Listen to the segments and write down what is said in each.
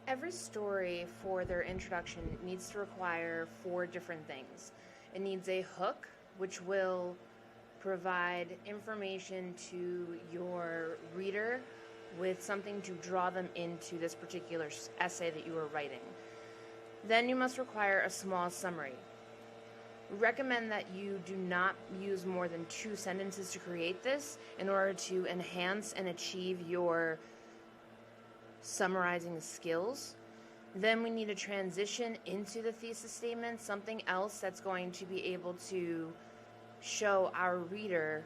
Every story for their introduction needs to require four different things. It needs a hook, which will provide information to your reader with something to draw them into this particular essay that you are writing. Then you must require a small summary. We recommend that you do not use more than 2 sentences to create this in order to enhance and achieve your summarizing skills. Then we need a transition into the thesis statement, something else that's going to be able to show our reader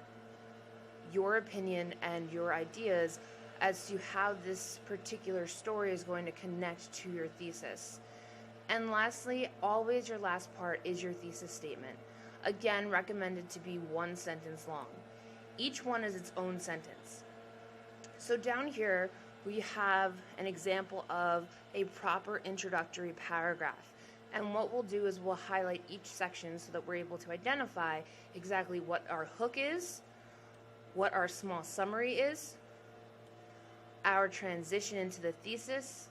your opinion and your ideas as to how this particular story is going to connect to your thesis. And lastly, always your last part is your thesis statement. Again, recommended to be 1 sentence long. Each one is its own sentence. So down here, we have an example of a proper introductory paragraph. And what we'll do is we'll highlight each section so that we're able to identify exactly what our hook is, what our small summary is, our transition into the thesis,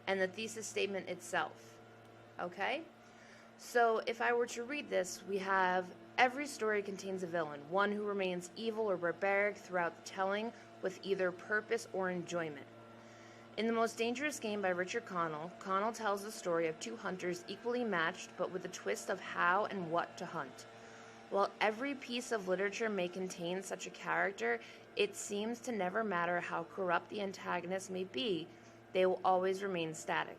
and the thesis statement itself. Okay? So if I were to read this, we have every story contains a villain, one who remains evil or barbaric throughout the telling with either purpose or enjoyment. In The Most Dangerous Game by Richard Connell, Connell tells the story of 2 hunters equally matched but with a twist of how and what to hunt. While every piece of literature may contain such a character, it seems to never matter how corrupt the antagonist may be, they will always remain static.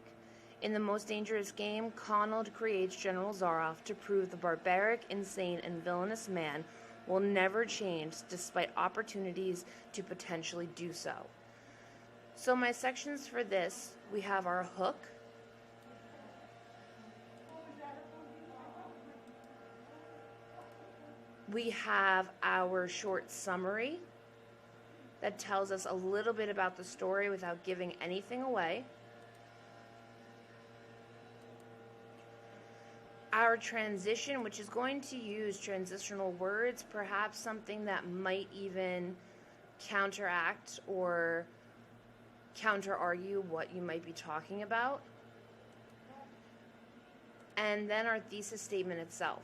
In The Most Dangerous Game, Connell creates General Zaroff to prove the barbaric, insane, and villainous man will never change despite opportunities to potentially do so. So my sections for this, we have our hook, we have our short summary that tells us a little bit about the story without giving anything away, our transition, which is going to use transitional words, perhaps something that might even counteract or counter-argue what you might be talking about, and then our thesis statement itself.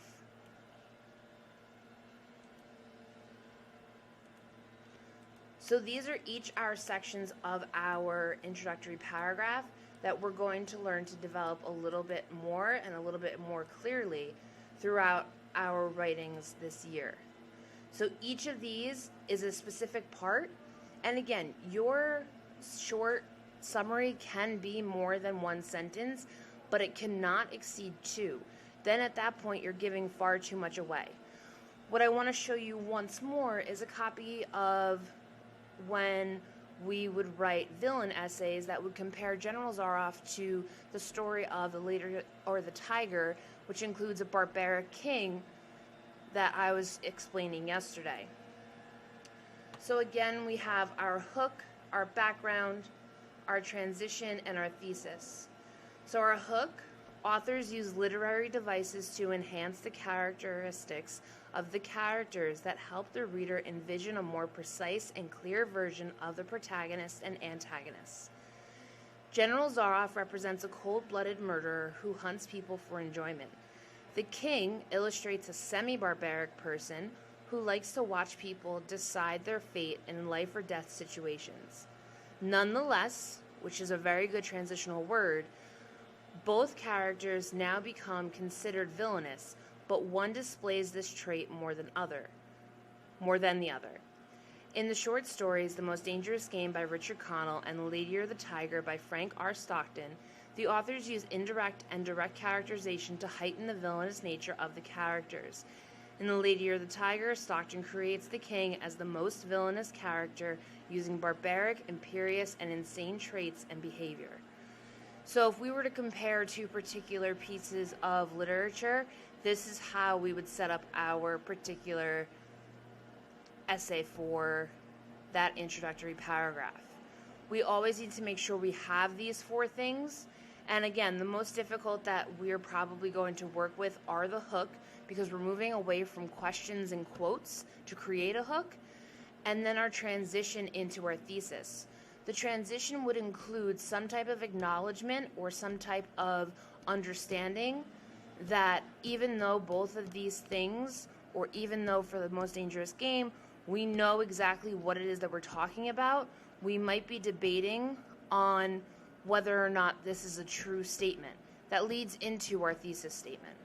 So these are each our sections of our introductory paragraph that we're going to learn to develop a little bit more and a little bit more clearly throughout our writings this year. So each of these is a specific part, and again, your short summary can be more than 1 sentence, but it cannot exceed 2. Then at that point, you're giving far too much away. What I want to show you once more is a copy of when we would write villain essays that would compare General Zaroff to the story of the Lady or the Tiger, which includes a barbaric king that I was explaining yesterday. So again, we have our hook, our background, our transition, and our thesis. So our hook, authors use literary devices to enhance the characteristics of the characters that help the reader envision a more precise and clear version of the protagonist and antagonist. General Zaroff represents a cold-blooded murderer who hunts people for enjoyment. The king illustrates a semi-barbaric person who likes to watch people decide their fate in life or death situations. Nonetheless, which is a very good transitional word, both characters now become considered villainous, but one displays this trait more than the other. In the short stories The Most Dangerous Game by Richard Connell and The Lady or the Tiger by Frank R. Stockton, the authors use indirect and direct characterization to heighten the villainous nature of the characters. In The Lady or the Tiger, Stockton creates the king as the most villainous character using barbaric, imperious, and insane traits and behavior. So if we were to compare 2 particular pieces of literature, this is how we would set up our particular essay for that introductory paragraph. We always need to make sure we have these 4 things. And again, the most difficult that we're probably going to work with are the hook, because we're moving away from questions and quotes to create a hook, and then our transition into our thesis. the transition would include some type of acknowledgement or some type of understanding that even though both of these things, or even though for the most dangerous game, we know exactly what it is that we're talking about, we might be debating on whether or not this is a true statement. That leads into our thesis statement.